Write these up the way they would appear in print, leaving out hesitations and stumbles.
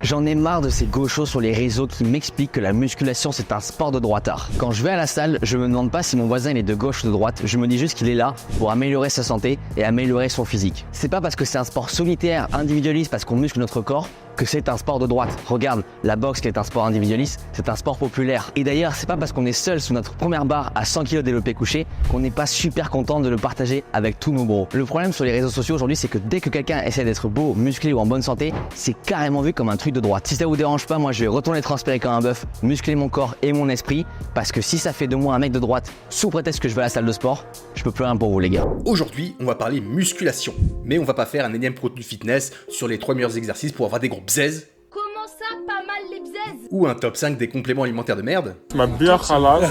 J'en ai marre de ces gauchos sur les réseaux qui m'expliquent que la musculation c'est un sport de droitard. Quand je vais à la salle, je me demande pas si mon voisin il est de gauche ou de droite, je me dis juste qu'il est là pour améliorer sa santé et améliorer son physique. C'est pas parce que c'est un sport solitaire, individualiste, parce qu'on muscle notre corps, que c'est un sport de droite. Regarde, la boxe qui est un sport individualiste, c'est un sport populaire. Et d'ailleurs, c'est pas parce qu'on est seul sous notre première barre à 100 kg développé couché qu'on n'est pas super content de le partager avec tous nos bros. Le problème sur les réseaux sociaux aujourd'hui, c'est que dès que quelqu'un essaie d'être beau, musclé ou en bonne santé, c'est carrément vu comme un truc de droite. Si ça vous dérange pas, moi je vais retourner transpirer comme un bœuf, muscler mon corps et mon esprit, parce que si ça fait de moi un mec de droite, sous prétexte que je vais à la salle de sport, je peux plus rien pour vous les gars. Aujourd'hui, on va parler musculation, mais on va pas faire un énième contenu fitness sur les 3 meilleurs exercices pour avoir des gros bzaises. Comment ça, pas mal les bzaises? Ou un top 5 des compléments alimentaires de merde. Ma bière halal.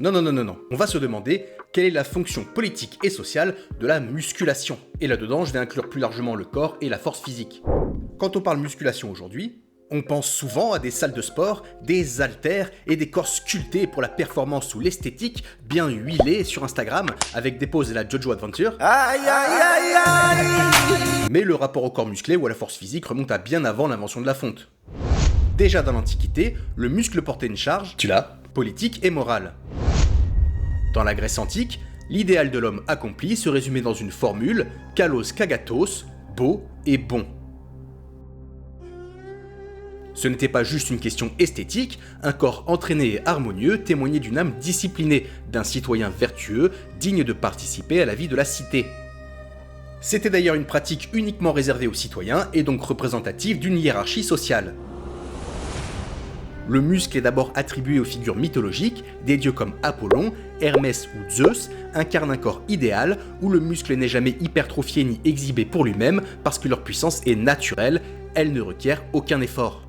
Non. On va se demander quelle est la fonction politique et sociale de la musculation. Et là-dedans, je vais inclure plus largement le corps et la force physique. Quand on parle musculation aujourd'hui, on pense souvent à des salles de sport, des haltères et des corps sculptés pour la performance ou l'esthétique, bien huilés sur Instagram avec des poses et la JoJo Adventure. Aïe, aïe, aïe, aïe. Mais le rapport au corps musclé ou à la force physique remonte à bien avant l'invention de la fonte. Déjà dans l'Antiquité, le muscle portait une charge, politique et morale. Dans la Grèce antique, l'idéal de l'homme accompli se résumait dans une formule « kalos kagatos », beau et bon. Ce n'était pas juste une question esthétique, un corps entraîné et harmonieux témoignait d'une âme disciplinée, d'un citoyen vertueux, digne de participer à la vie de la cité. C'était d'ailleurs une pratique uniquement réservée aux citoyens et donc représentative d'une hiérarchie sociale. Le muscle est d'abord attribué aux figures mythologiques, des dieux comme Apollon, Hermès ou Zeus incarnent un corps idéal où le muscle n'est jamais hypertrophié ni exhibé pour lui-même parce que leur puissance est naturelle, elle ne requiert aucun effort.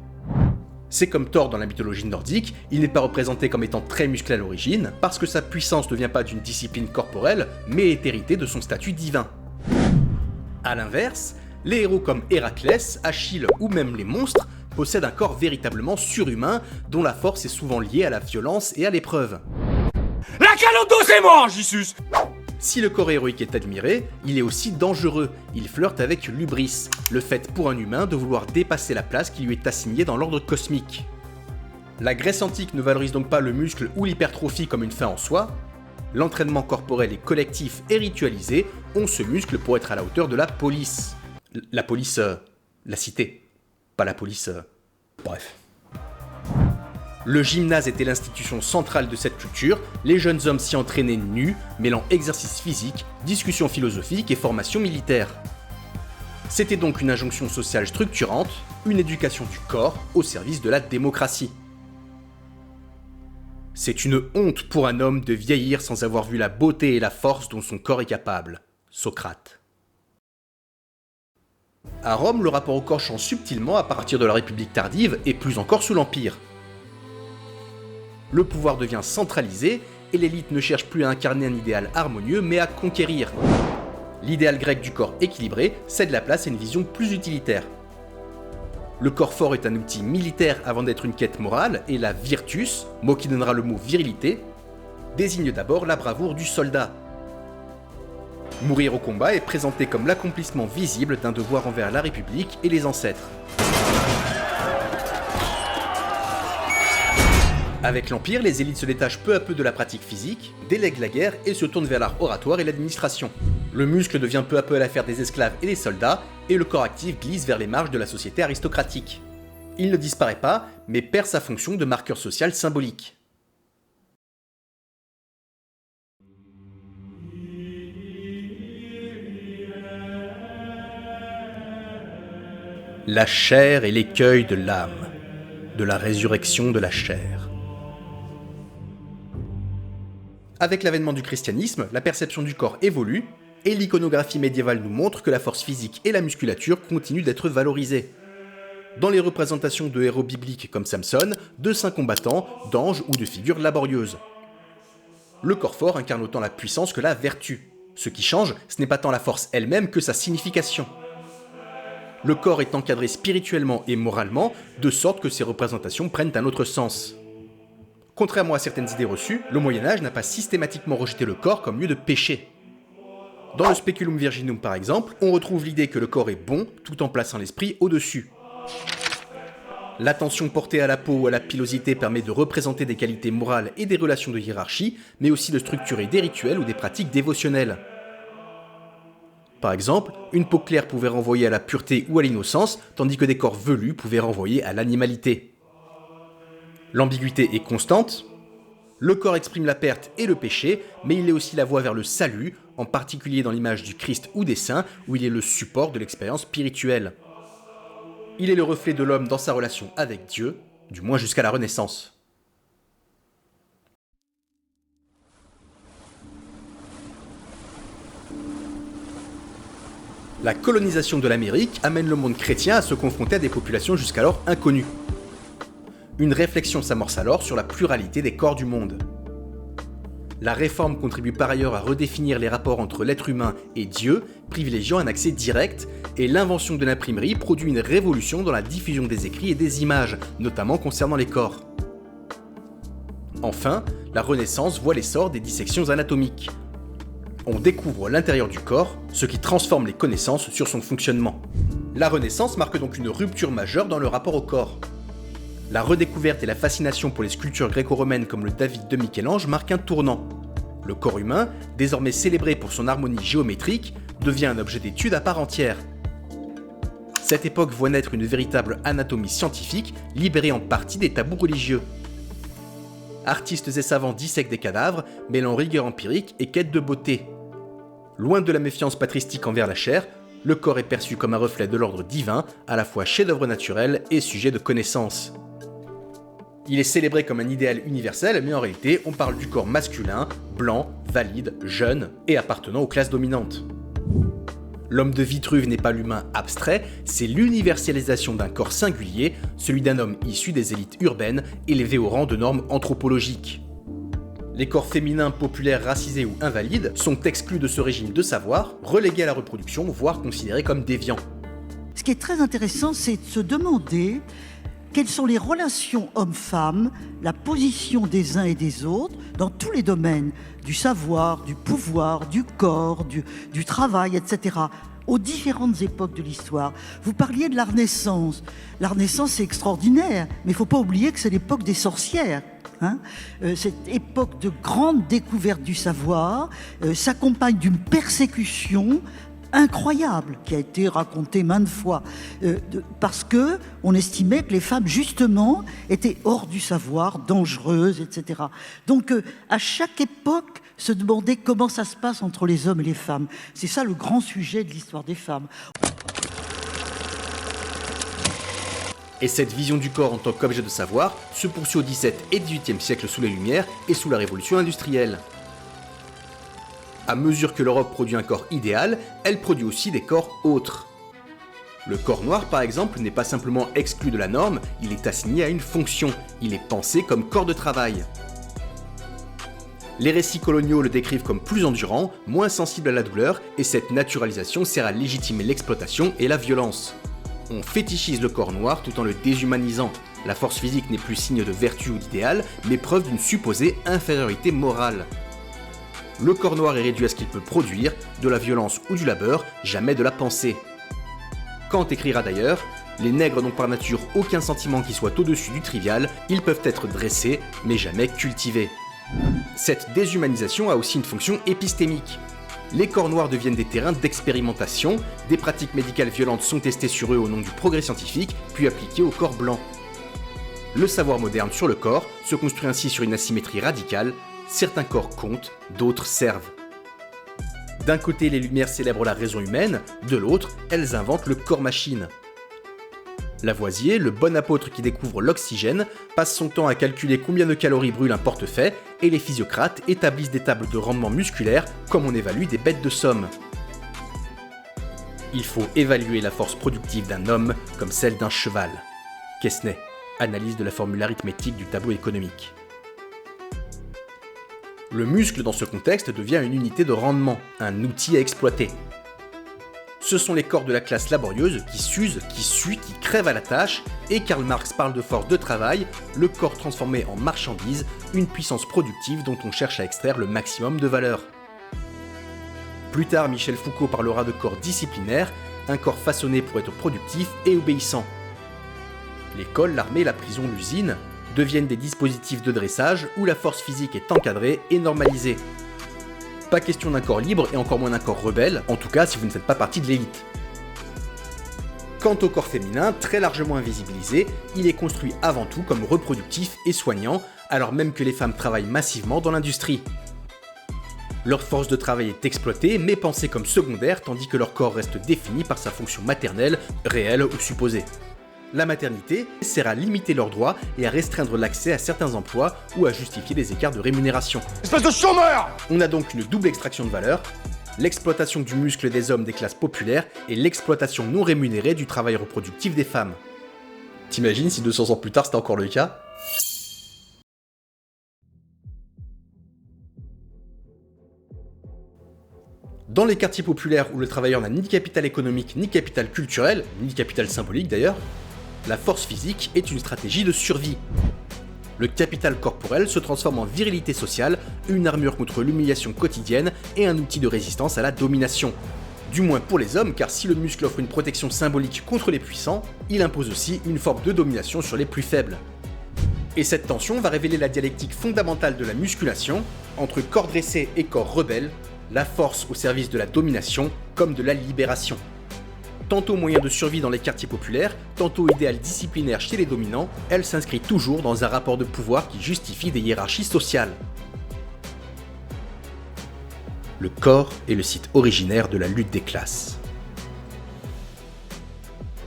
C'est comme Thor dans la mythologie nordique, il n'est pas représenté comme étant très musclé à l'origine, parce que sa puissance ne vient pas d'une discipline corporelle, mais est héritée de son statut divin. A l'inverse, les héros comme Héraclès, Achille ou même les monstres possèdent un corps véritablement surhumain, dont la force est souvent liée à la violence et à l'épreuve. La calotte d'eau, c'est moi, Jesus. Si le corps héroïque est admiré, il est aussi dangereux. Il flirte avec l'hubris, le fait pour un humain de vouloir dépasser la place qui lui est assignée dans l'ordre cosmique. La Grèce antique ne valorise donc pas le muscle ou l'hypertrophie comme une fin en soi. L'entraînement corporel est collectif et ritualisé, on se muscle pour être à la hauteur de la police. La police, la cité. Pas la police, bref. Le gymnase était l'institution centrale de cette culture, les jeunes hommes s'y entraînaient nus, mêlant exercice physique, discussion philosophique et formation militaire. C'était donc une injonction sociale structurante, une éducation du corps au service de la démocratie. C'est une honte pour un homme de vieillir sans avoir vu la beauté et la force dont son corps est capable. Socrate. À Rome, le rapport au corps change subtilement à partir de la République tardive et plus encore sous l'Empire. Le pouvoir devient centralisé et l'élite ne cherche plus à incarner un idéal harmonieux mais à conquérir. L'idéal grec du corps équilibré cède la place à une vision plus utilitaire. Le corps fort est un outil militaire avant d'être une quête morale et la virtus, mot qui donnera le mot virilité, désigne d'abord la bravoure du soldat. Mourir au combat est présenté comme l'accomplissement visible d'un devoir envers la République et les ancêtres. Avec l'Empire, les élites se détachent peu à peu de la pratique physique, délèguent la guerre et se tournent vers l'art oratoire et l'administration. Le muscle devient peu à peu l'affaire des esclaves et des soldats, et le corps actif glisse vers les marges de la société aristocratique. Il ne disparaît pas, mais perd sa fonction de marqueur social symbolique. La chair est l'écueil de l'âme, de la résurrection de la chair. Avec l'avènement du christianisme, la perception du corps évolue, et l'iconographie médiévale nous montre que la force physique et la musculature continuent d'être valorisées. Dans les représentations de héros bibliques comme Samson, de saints combattants, d'anges ou de figures laborieuses. Le corps fort incarne autant la puissance que la vertu. Ce qui change, ce n'est pas tant la force elle-même que sa signification. Le corps est encadré spirituellement et moralement, de sorte que ses représentations prennent un autre sens. Contrairement à certaines idées reçues, le Moyen-Âge n'a pas systématiquement rejeté le corps comme lieu de péché. Dans le Speculum Virginum par exemple, on retrouve l'idée que le corps est bon tout en plaçant l'esprit au-dessus. L'attention portée à la peau ou à la pilosité permet de représenter des qualités morales et des relations de hiérarchie, mais aussi de structurer des rituels ou des pratiques dévotionnelles. Par exemple, une peau claire pouvait renvoyer à la pureté ou à l'innocence, tandis que des corps velus pouvaient renvoyer à l'animalité. L'ambiguïté est constante. Le corps exprime la perte et le péché, mais il est aussi la voie vers le salut, en particulier dans l'image du Christ ou des saints, où il est le support de l'expérience spirituelle. Il est le reflet de l'homme dans sa relation avec Dieu, du moins jusqu'à la Renaissance. La colonisation de l'Amérique amène le monde chrétien à se confronter à des populations jusqu'alors inconnues. Une réflexion s'amorce alors sur la pluralité des corps du monde. La réforme contribue par ailleurs à redéfinir les rapports entre l'être humain et Dieu, privilégiant un accès direct, et l'invention de l'imprimerie produit une révolution dans la diffusion des écrits et des images, notamment concernant les corps. Enfin, la Renaissance voit l'essor des dissections anatomiques. On découvre l'intérieur du corps, ce qui transforme les connaissances sur son fonctionnement. La Renaissance marque donc une rupture majeure dans le rapport au corps. La redécouverte et la fascination pour les sculptures gréco-romaines comme le David de Michel-Ange marquent un tournant. Le corps humain, désormais célébré pour son harmonie géométrique, devient un objet d'étude à part entière. Cette époque voit naître une véritable anatomie scientifique, libérée en partie des tabous religieux. Artistes et savants dissèquent des cadavres, mêlant rigueur empirique et quête de beauté. Loin de la méfiance patristique envers la chair, le corps est perçu comme un reflet de l'ordre divin, à la fois chef-d'œuvre naturel et sujet de connaissance. Il est célébré comme un idéal universel, mais en réalité, on parle du corps masculin, blanc, valide, jeune et appartenant aux classes dominantes. L'homme de Vitruve n'est pas l'humain abstrait, c'est l'universalisation d'un corps singulier, celui d'un homme issu des élites urbaines, élevé au rang de normes anthropologiques. Les corps féminins populaires, racisés ou invalides sont exclus de ce régime de savoir, relégués à la reproduction, voire considérés comme déviants. Ce qui est très intéressant, c'est de se demander quelles sont les relations hommes-femmes, la position des uns et des autres dans tous les domaines, du savoir, du pouvoir, du corps, du travail, etc., aux différentes époques de l'histoire. Vous parliez de la Renaissance. La Renaissance, c'est extraordinaire, mais il ne faut pas oublier que c'est l'époque des sorcières. Cette époque de grande découverte du savoir s'accompagne d'une persécution incroyable qui a été racontée maintes fois parce que on estimait que les femmes justement étaient hors du savoir, dangereuses, etc. Donc à chaque époque se demander comment ça se passe entre les hommes et les femmes. C'est ça le grand sujet de l'histoire des femmes. Et cette vision du corps en tant qu'objet de savoir se poursuit au XVIIe et XVIIIe siècle sous les Lumières et sous la Révolution industrielle. À mesure que l'Europe produit un corps idéal, elle produit aussi des corps autres. Le corps noir, par exemple, n'est pas simplement exclu de la norme, il est assigné à une fonction, il est pensé comme corps de travail. Les récits coloniaux le décrivent comme plus endurant, moins sensible à la douleur, et cette naturalisation sert à légitimer l'exploitation et la violence. On fétichise le corps noir tout en le déshumanisant. La force physique n'est plus signe de vertu ou d'idéal, mais preuve d'une supposée infériorité morale. Le corps noir est réduit à ce qu'il peut produire, de la violence ou du labeur, jamais de la pensée. Kant écrira d'ailleurs « Les nègres n'ont par nature aucun sentiment qui soit au-dessus du trivial, ils peuvent être dressés, mais jamais cultivés. » Cette déshumanisation a aussi une fonction épistémique. Les corps noirs deviennent des terrains d'expérimentation, des pratiques médicales violentes sont testées sur eux au nom du progrès scientifique, puis appliquées au corps blanc. Le savoir moderne sur le corps se construit ainsi sur une asymétrie radicale, certains corps comptent, d'autres servent. D'un côté, les Lumières célèbrent la raison humaine, de l'autre, elles inventent le corps-machine. Lavoisier, le bon apôtre qui découvre l'oxygène, passe son temps à calculer combien de calories brûle un portefaix, et les physiocrates établissent des tables de rendement musculaire comme on évalue des bêtes de somme. Il faut évaluer la force productive d'un homme comme celle d'un cheval. Quesnay, analyse de la formule arithmétique du tableau économique. Le muscle dans ce contexte devient une unité de rendement, un outil à exploiter. Ce sont les corps de la classe laborieuse qui s'usent, qui suent, qui crèvent à la tâche, et Karl Marx parle de force de travail, le corps transformé en marchandise, une puissance productive dont on cherche à extraire le maximum de valeur. Plus tard, Michel Foucault parlera de corps disciplinaire, un corps façonné pour être productif et obéissant. l'école, l'armée, la prison, l'usine, deviennent des dispositifs de dressage où la force physique est encadrée et normalisée. Pas question d'un corps libre et encore moins d'un corps rebelle, en tout cas si vous ne faites pas partie de l'élite. Quant au corps féminin, très largement invisibilisé, il est construit avant tout comme reproductif et soignant, alors même que les femmes travaillent massivement dans l'industrie. Leur force de travail est exploitée, mais pensée comme secondaire, tandis que leur corps reste défini par sa fonction maternelle, réelle ou supposée. La maternité sert à limiter leurs droits et à restreindre l'accès à certains emplois ou à justifier des écarts de rémunération. Espèce de chômeur! On a donc une double extraction de valeur, l'exploitation du muscle des hommes des classes populaires et l'exploitation non rémunérée du travail reproductif des femmes. T'imagines si 200 ans plus tard c'était encore le cas ? Dans les quartiers populaires où le travailleur n'a ni capital économique, ni capital culturel, ni capital symbolique d'ailleurs, la force physique est une stratégie de survie. Le capital corporel se transforme en virilité sociale, une armure contre l'humiliation quotidienne et un outil de résistance à la domination. Du moins pour les hommes, car si le muscle offre une protection symbolique contre les puissants, il impose aussi une forme de domination sur les plus faibles. Et cette tension va révéler la dialectique fondamentale de la musculation, entre corps dressé et corps rebelle, la force au service de la domination comme de la libération. Tantôt moyen de survie dans les quartiers populaires, tantôt idéal disciplinaire chez les dominants, elle s'inscrit toujours dans un rapport de pouvoir qui justifie des hiérarchies sociales. Le corps est le site originaire de la lutte des classes.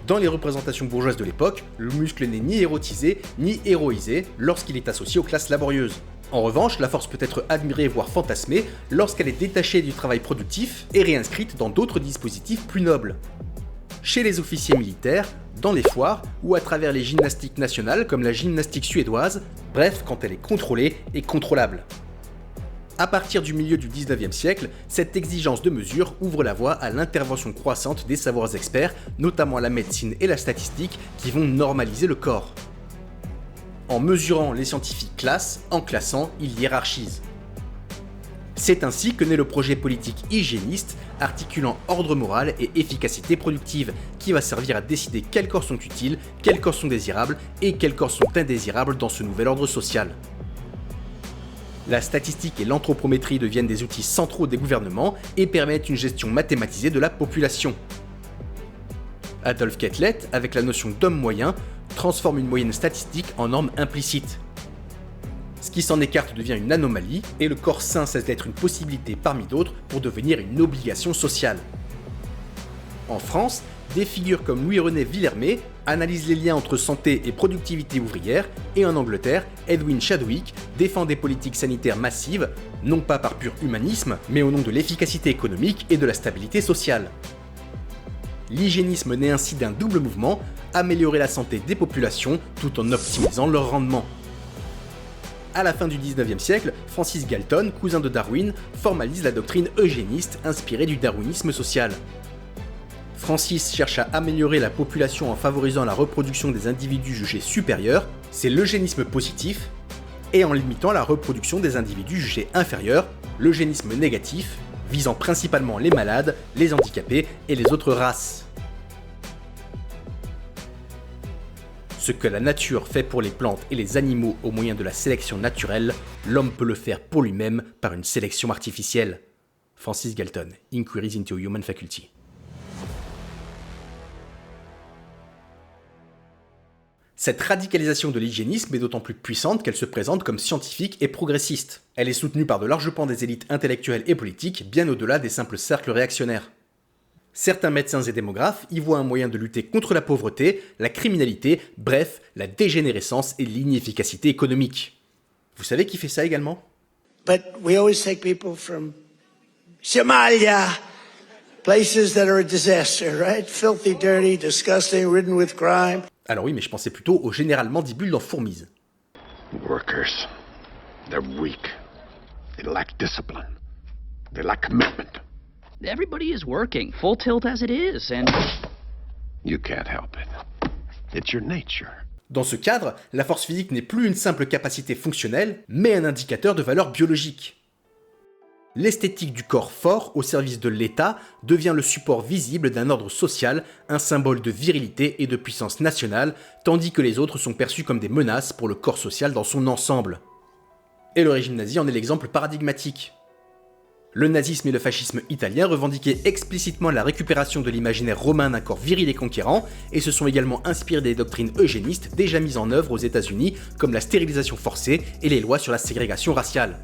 Dans les représentations bourgeoises de l'époque, le muscle n'est ni érotisé ni héroïsé lorsqu'il est associé aux classes laborieuses. En revanche, la force peut être admirée voire fantasmée lorsqu'elle est détachée du travail productif et réinscrite dans d'autres dispositifs plus nobles. Chez les officiers militaires, dans les foires ou à travers les gymnastiques nationales comme la gymnastique suédoise, bref, quand elle est contrôlée et contrôlable. À partir du milieu du 19e siècle, cette exigence de mesure ouvre la voie à l'intervention croissante des savoirs experts, notamment la médecine et la statistique, qui vont normaliser le corps. En mesurant, les scientifiques classent, en classant, ils hiérarchisent. C'est ainsi que naît le projet politique hygiéniste, articulant ordre moral et efficacité productive, qui va servir à décider quels corps sont utiles, quels corps sont désirables et quels corps sont indésirables dans ce nouvel ordre social. La statistique et l'anthropométrie deviennent des outils centraux des gouvernements et permettent une gestion mathématisée de la population. Adolf Quetelet, avec la notion d'homme moyen, transforme une moyenne statistique en norme implicite. Ce qui s'en écarte devient une anomalie, et le corps sain cesse d'être une possibilité parmi d'autres pour devenir une obligation sociale. En France, des figures comme Louis-René Villermé analysent les liens entre santé et productivité ouvrière, et en Angleterre, Edwin Chadwick défend des politiques sanitaires massives, non pas par pur humanisme, mais au nom de l'efficacité économique et de la stabilité sociale. L'hygiénisme naît ainsi d'un double mouvement, améliorer la santé des populations tout en optimisant leur rendement. À la fin du 19e siècle, Francis Galton, cousin de Darwin, formalise la doctrine eugéniste inspirée du darwinisme social. Francis cherche à améliorer la population en favorisant la reproduction des individus jugés supérieurs, c'est l'eugénisme positif, et en limitant la reproduction des individus jugés inférieurs, l'eugénisme négatif, visant principalement les malades, les handicapés et les autres races. Ce que la nature fait pour les plantes et les animaux au moyen de la sélection naturelle, l'homme peut le faire pour lui-même par une sélection artificielle. Francis Galton, Inquiries into Human Faculty. Cette radicalisation de l'hygiénisme est d'autant plus puissante qu'elle se présente comme scientifique et progressiste. Elle est soutenue par de larges pans des élites intellectuelles et politiques, bien au-delà des simples cercles réactionnaires. Certains médecins et démographes y voient un moyen de lutter contre la pauvreté, la criminalité, bref, la dégénérescence et l'inefficacité économique. Vous savez qui fait ça également ? But we always take people from Somalia, places that are a disaster, right? Filthy, dirty, disgusting, ridden with crime. Alors oui, mais je pensais plutôt au général mandibule dans Fourmise. Workers, they're weak. They lack discipline. They lack commitment. Everybody is working, full tilt as it is, and... You can't help it. It's your nature. Dans ce cadre, la force physique n'est plus une simple capacité fonctionnelle, mais un indicateur de valeur biologique. L'esthétique du corps fort au service de l'État devient le support visible d'un ordre social, un symbole de virilité et de puissance nationale, tandis que les autres sont perçus comme des menaces pour le corps social dans son ensemble. Et le régime nazi en est l'exemple paradigmatique. Le nazisme et le fascisme italien revendiquaient explicitement la récupération de l'imaginaire romain d'un corps viril et conquérant, et se sont également inspirés des doctrines eugénistes déjà mises en œuvre aux États-Unis, comme la stérilisation forcée et les lois sur la ségrégation raciale.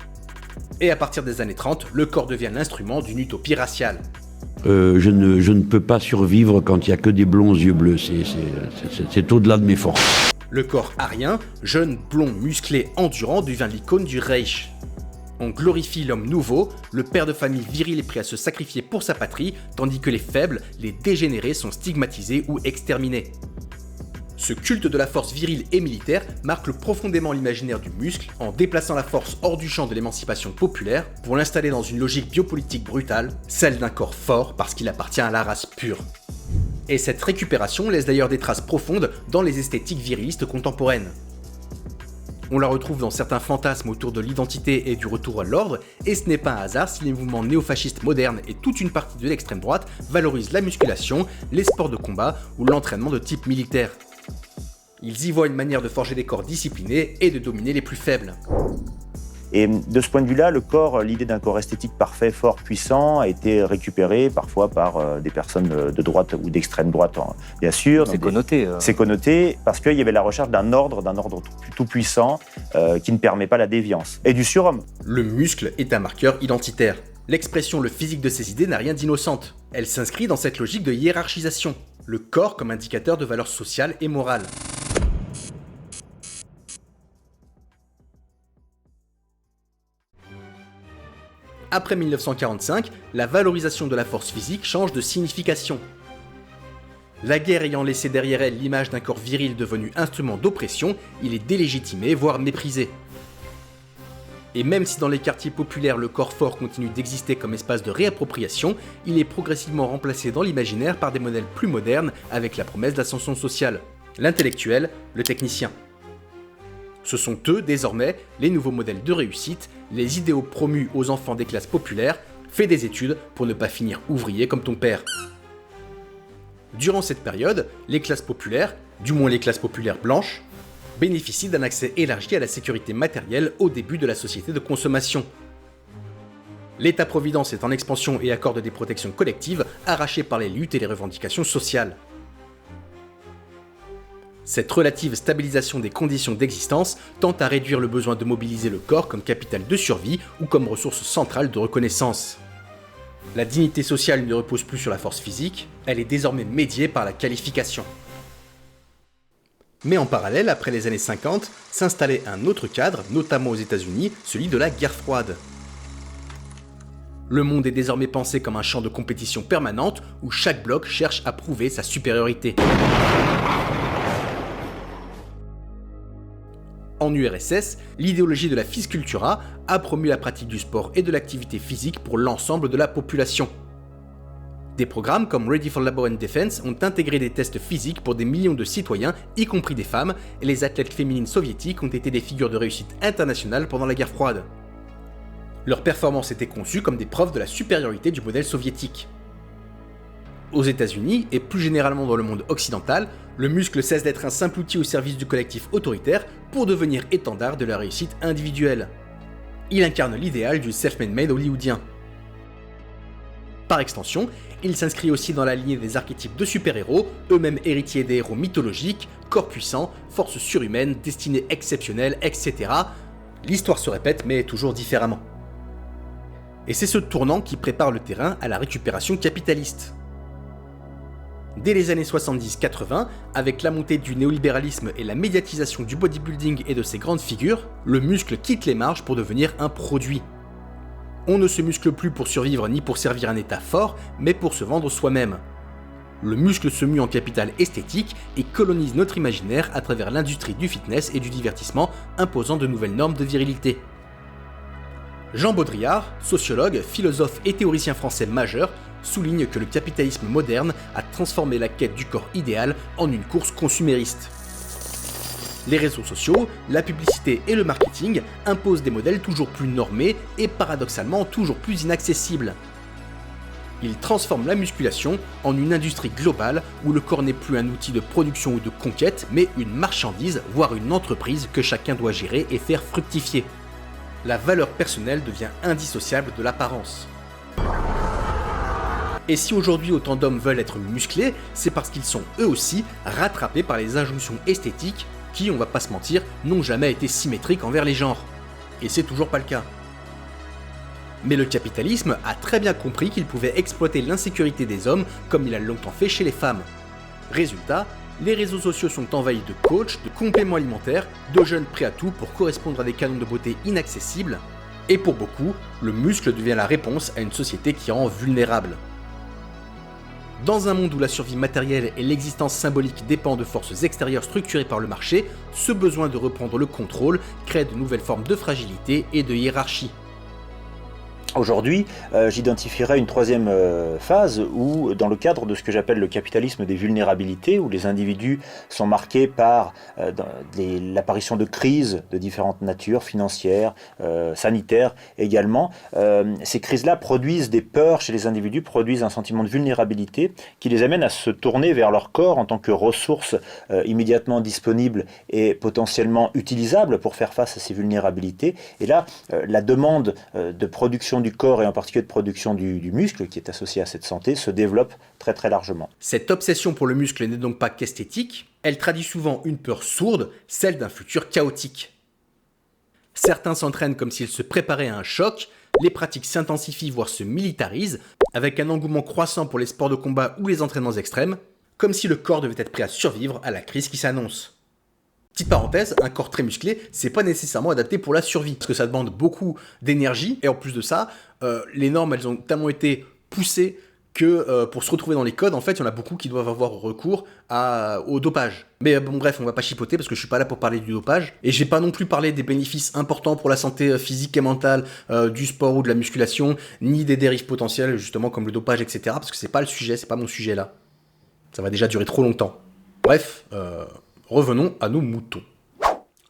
Et à partir des années 30, le corps devient l'instrument d'une utopie raciale. Je ne peux pas survivre quand il n'y a que des blonds aux yeux bleus, c'est au-delà de mes forces. Le corps arien, jeune, blond, musclé, endurant, devient l'icône du Reich. On glorifie l'homme nouveau, le père de famille viril est prêt à se sacrifier pour sa patrie, tandis que les faibles, les dégénérés sont stigmatisés ou exterminés. Ce culte de la force virile et militaire marque profondément l'imaginaire du muscle en déplaçant la force hors du champ de l'émancipation populaire pour l'installer dans une logique biopolitique brutale, celle d'un corps fort parce qu'il appartient à la race pure. Et cette récupération laisse d'ailleurs des traces profondes dans les esthétiques virilistes contemporaines. On la retrouve dans certains fantasmes autour de l'identité et du retour à l'ordre, et ce n'est pas un hasard si les mouvements néofascistes modernes et toute une partie de l'extrême droite valorisent la musculation, les sports de combat ou l'entraînement de type militaire. Ils y voient une manière de forger des corps disciplinés et de dominer les plus faibles. Et de ce point de vue-là, le corps, l'idée d'un corps esthétique parfait, fort, puissant, a été récupérée parfois par des personnes de droite ou d'extrême droite, bien sûr. C'est connoté. C'est connoté parce qu'il y avait la recherche d'un ordre tout puissant qui ne permet pas la déviance. Et du surhomme. Le muscle est un marqueur identitaire. L'expression le physique de ces idées n'a rien d'innocente. Elle s'inscrit dans cette logique de hiérarchisation. Le corps comme indicateur de valeur sociale et morale. Après 1945, la valorisation de la force physique change de signification. La guerre ayant laissé derrière elle l'image d'un corps viril devenu instrument d'oppression, il est délégitimé, voire méprisé. Et même si dans les quartiers populaires le corps fort continue d'exister comme espace de réappropriation, il est progressivement remplacé dans l'imaginaire par des modèles plus modernes avec la promesse d'ascension sociale. L'intellectuel, le technicien. Ce sont eux, désormais, les nouveaux modèles de réussite, les idéaux promus aux enfants des classes populaires, fais des études pour ne pas finir ouvrier comme ton père. Durant cette période, les classes populaires, du moins les classes populaires blanches, bénéficient d'un accès élargi à la sécurité matérielle au début de la société de consommation. L'État-providence est en expansion et accorde des protections collectives arrachées par les luttes et les revendications sociales. Cette relative stabilisation des conditions d'existence tend à réduire le besoin de mobiliser le corps comme capital de survie ou comme ressource centrale de reconnaissance. La dignité sociale ne repose plus sur la force physique, elle est désormais médiée par la qualification. Mais en parallèle, après les années 50, s'installait un autre cadre, notamment aux États-Unis, celui de la guerre froide. Le monde est désormais pensé comme un champ de compétition permanente où chaque bloc cherche à prouver sa supériorité. En URSS, l'idéologie de la Fyscultura a promu la pratique du sport et de l'activité physique pour l'ensemble de la population. Des programmes comme Ready for Labor and Defense ont intégré des tests physiques pour des millions de citoyens, y compris des femmes, et les athlètes féminines soviétiques ont été des figures de réussite internationale pendant la guerre froide. Leurs performances étaient conçues comme des preuves de la supériorité du modèle soviétique. Aux États-Unis, et plus généralement dans le monde occidental, le muscle cesse d'être un simple outil au service du collectif autoritaire pour devenir étendard de la réussite individuelle. Il incarne l'idéal du self-made hollywoodien. Par extension, il s'inscrit aussi dans la lignée des archétypes de super-héros, eux-mêmes héritiers des héros mythologiques, corps puissants, forces surhumaines, destinées exceptionnelles, etc. L'histoire se répète, mais toujours différemment. Et c'est ce tournant qui prépare le terrain à la récupération capitaliste. Dès les années 70-80, avec la montée du néolibéralisme et la médiatisation du bodybuilding et de ses grandes figures, le muscle quitte les marges pour devenir un produit. On ne se muscle plus pour survivre ni pour servir un état fort, mais pour se vendre soi-même. Le muscle se mue en capital esthétique et colonise notre imaginaire à travers l'industrie du fitness et du divertissement, imposant de nouvelles normes de virilité. Jean Baudrillard, sociologue, philosophe et théoricien français majeur, souligne que le capitalisme moderne a transformé la quête du corps idéal en une course consumériste. Les réseaux sociaux, la publicité et le marketing imposent des modèles toujours plus normés et paradoxalement toujours plus inaccessibles. Ils transforment la musculation en une industrie globale où le corps n'est plus un outil de production ou de conquête, mais une marchandise, voire une entreprise que chacun doit gérer et faire fructifier. La valeur personnelle devient indissociable de l'apparence. Et si aujourd'hui autant d'hommes veulent être musclés, c'est parce qu'ils sont eux aussi rattrapés par les injonctions esthétiques qui, on va pas se mentir, n'ont jamais été symétriques envers les genres. Et c'est toujours pas le cas. Mais le capitalisme a très bien compris qu'il pouvait exploiter l'insécurité des hommes comme il a longtemps fait chez les femmes. Résultat, les réseaux sociaux sont envahis de coachs, de compléments alimentaires, de jeunes prêts à tout pour correspondre à des canons de beauté inaccessibles, et pour beaucoup, le muscle devient la réponse à une société qui rend vulnérable. Dans un monde où la survie matérielle et l'existence symbolique dépendent de forces extérieures structurées par le marché, ce besoin de reprendre le contrôle crée de nouvelles formes de fragilité et de hiérarchie. Aujourd'hui, j'identifierais une troisième phase où, dans le cadre de ce que j'appelle le capitalisme des vulnérabilités, où les individus sont marqués par l'apparition de crises de différentes natures, financières, sanitaires également, ces crises-là produisent des peurs chez les individus, produisent un sentiment de vulnérabilité qui les amène à se tourner vers leur corps en tant que ressource immédiatement disponible et potentiellement utilisable pour faire face à ces vulnérabilités. Et là, la demande de production du corps et en particulier de production du muscle qui est associé à cette santé se développe très très largement. Cette obsession pour le muscle n'est donc pas qu'esthétique, elle traduit souvent une peur sourde, celle d'un futur chaotique. Certains s'entraînent comme s'ils se préparaient à un choc, les pratiques s'intensifient voire se militarisent, avec un engouement croissant pour les sports de combat ou les entraînements extrêmes, comme si le corps devait être prêt à survivre à la crise qui s'annonce. Petite parenthèse, un corps très musclé, c'est pas nécessairement adapté pour la survie, parce que ça demande beaucoup d'énergie, et en plus de ça, les normes elles ont tellement été poussées que pour se retrouver dans les codes, en fait, il y en a beaucoup qui doivent avoir recours au dopage. Mais bon bref, on va pas chipoter parce que je suis pas là pour parler du dopage, et j'ai pas non plus parlé des bénéfices importants pour la santé physique et mentale du sport ou de la musculation, ni des dérives potentielles, justement comme le dopage, etc. Parce que c'est pas le sujet, c'est pas mon sujet là. Ça va déjà durer trop longtemps. Bref, revenons à nos moutons.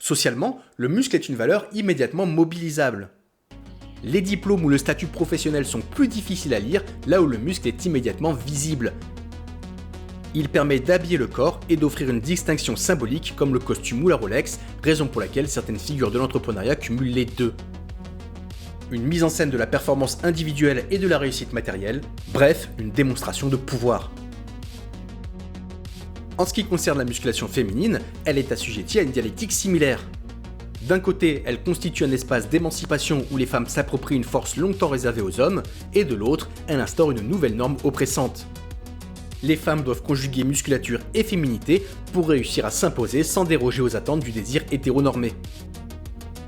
Socialement, le muscle est une valeur immédiatement mobilisable. Les diplômes ou le statut professionnel sont plus difficiles à lire, là où le muscle est immédiatement visible. Il permet d'habiller le corps et d'offrir une distinction symbolique comme le costume ou la Rolex, raison pour laquelle certaines figures de l'entrepreneuriat cumulent les deux. Une mise en scène de la performance individuelle et de la réussite matérielle, bref, une démonstration de pouvoir. En ce qui concerne la musculation féminine, elle est assujettie à une dialectique similaire. D'un côté, elle constitue un espace d'émancipation où les femmes s'approprient une force longtemps réservée aux hommes, et de l'autre, elle instaure une nouvelle norme oppressante. Les femmes doivent conjuguer musculature et féminité pour réussir à s'imposer sans déroger aux attentes du désir hétéronormé.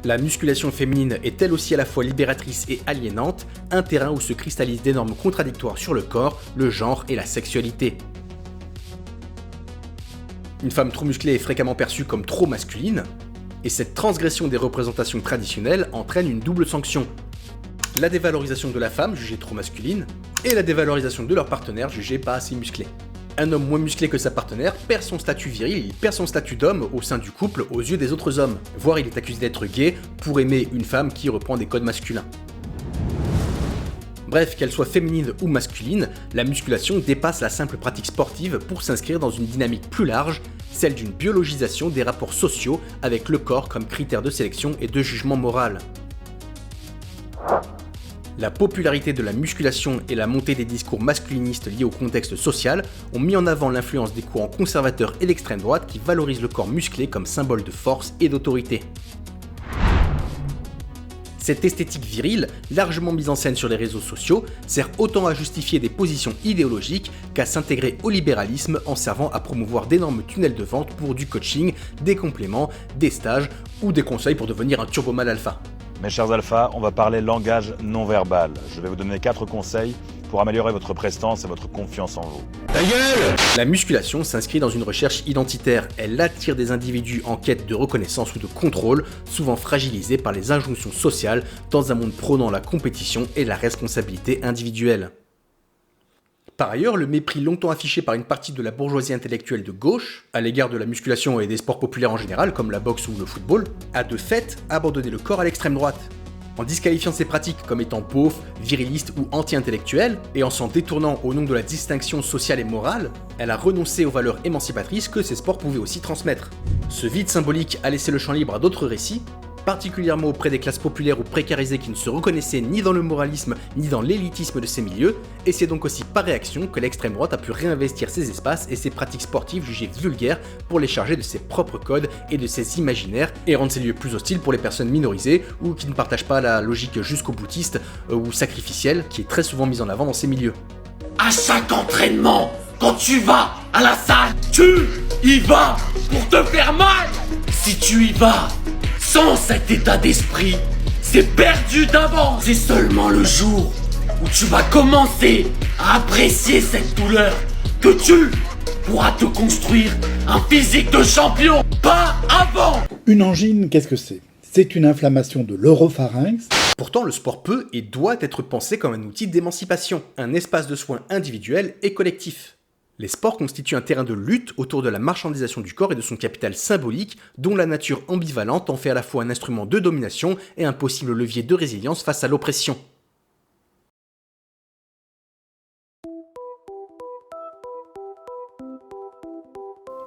La musculation féminine est elle aussi à la fois libératrice et aliénante, un terrain où se cristallisent des normes contradictoires sur le corps, le genre et la sexualité. Une femme trop musclée est fréquemment perçue comme trop masculine, et cette transgression des représentations traditionnelles entraîne une double sanction. La dévalorisation de la femme, jugée trop masculine, et la dévalorisation de leur partenaire, jugé pas assez musclé. Un homme moins musclé que sa partenaire perd son statut viril, il perd son statut d'homme au sein du couple aux yeux des autres hommes, voire il est accusé d'être gay pour aimer une femme qui reprend des codes masculins. Bref, qu'elle soit féminine ou masculine, la musculation dépasse la simple pratique sportive pour s'inscrire dans une dynamique plus large, celle d'une biologisation des rapports sociaux avec le corps comme critère de sélection et de jugement moral. La popularité de la musculation et la montée des discours masculinistes liés au contexte social ont mis en avant l'influence des courants conservateurs et d'extrême droite qui valorisent le corps musclé comme symbole de force et d'autorité. Cette esthétique virile, largement mise en scène sur les réseaux sociaux, sert autant à justifier des positions idéologiques qu'à s'intégrer au libéralisme en servant à promouvoir d'énormes tunnels de vente pour du coaching, des compléments, des stages ou des conseils pour devenir un turboman alpha. Mes chers alphas, on va parler langage non verbal. Je vais vous donner 4 conseils pour améliorer votre prestance et votre confiance en vous. Ta gueule ! La musculation s'inscrit dans une recherche identitaire. Elle attire des individus en quête de reconnaissance ou de contrôle, souvent fragilisés par les injonctions sociales dans un monde prônant la compétition et la responsabilité individuelle. Par ailleurs, le mépris longtemps affiché par une partie de la bourgeoisie intellectuelle de gauche, à l'égard de la musculation et des sports populaires en général, comme la boxe ou le football, a de fait abandonné le corps à l'extrême droite. En disqualifiant ces pratiques comme étant beaufs, virilistes ou anti-intellectuelles, et en s'en détournant au nom de la distinction sociale et morale, elle a renoncé aux valeurs émancipatrices que ces sports pouvaient aussi transmettre. Ce vide symbolique a laissé le champ libre à d'autres récits, particulièrement auprès des classes populaires ou précarisées qui ne se reconnaissaient ni dans le moralisme ni dans l'élitisme de ces milieux, et c'est donc aussi par réaction que l'extrême droite a pu réinvestir ces espaces et ces pratiques sportives jugées vulgaires pour les charger de ses propres codes et de ses imaginaires, et rendre ces lieux plus hostiles pour les personnes minorisées ou qui ne partagent pas la logique jusqu'au boutiste ou sacrificielle qui est très souvent mise en avant dans ces milieux. À chaque entraînement, quand tu vas à la salle, tu y vas pour te faire mal. Si tu y vas sans cet état d'esprit, c'est perdu d'avance. C'est seulement le jour où tu vas commencer à apprécier cette douleur que tu pourras te construire un physique de champion, pas avant. Une angine, qu'est-ce que c'est? C'est une inflammation de l'oropharynx. Pourtant, le sport peut et doit être pensé comme un outil d'émancipation, un espace de soins individuel et collectif. Les sports constituent un terrain de lutte autour de la marchandisation du corps et de son capital symbolique, dont la nature ambivalente en fait à la fois un instrument de domination et un possible levier de résilience face à l'oppression.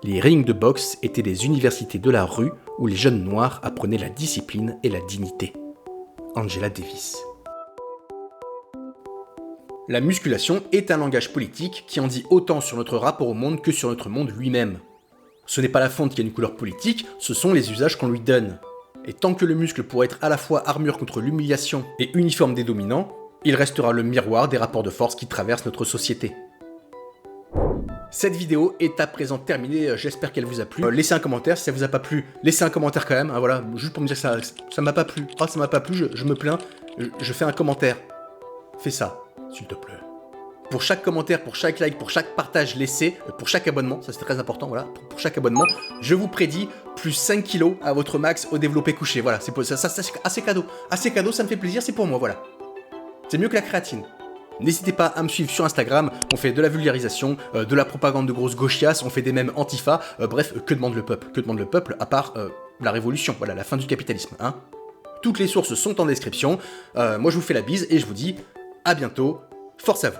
Les rings de boxe étaient des universités de la rue où les jeunes noirs apprenaient la discipline et la dignité. Angela Davis. La musculation est un langage politique qui en dit autant sur notre rapport au monde que sur notre monde lui-même. Ce n'est pas la fonte qui a une couleur politique, ce sont les usages qu'on lui donne. Et tant que le muscle pourra être à la fois armure contre l'humiliation et uniforme des dominants, il restera le miroir des rapports de force qui traversent notre société. Cette vidéo est à présent terminée, j'espère qu'elle vous a plu. Laissez un commentaire si ça vous a pas plu, laissez un commentaire quand même, hein, voilà, juste pour me dire que ça m'a pas plu. Ah, ça m'a pas plu, je me plains, je fais un commentaire. Fais ça, s'il te plaît. Pour chaque commentaire, pour chaque like, pour chaque partage laissé, pour chaque abonnement, ça c'est très important, voilà, pour chaque abonnement, je vous prédis plus 5 kilos à votre max au développé couché, voilà, c'est assez cadeau. Assez cadeau, ça me fait plaisir, c'est pour moi, voilà. C'est mieux que la créatine. N'hésitez pas à me suivre sur Instagram, on fait de la vulgarisation, de la propagande de grosses gauchias, on fait des mèmes antifa, bref, que demande le peuple, à part la révolution, voilà, la fin du capitalisme, hein. Toutes les sources sont en description, moi je vous fais la bise et je vous dis à bientôt, force à vous.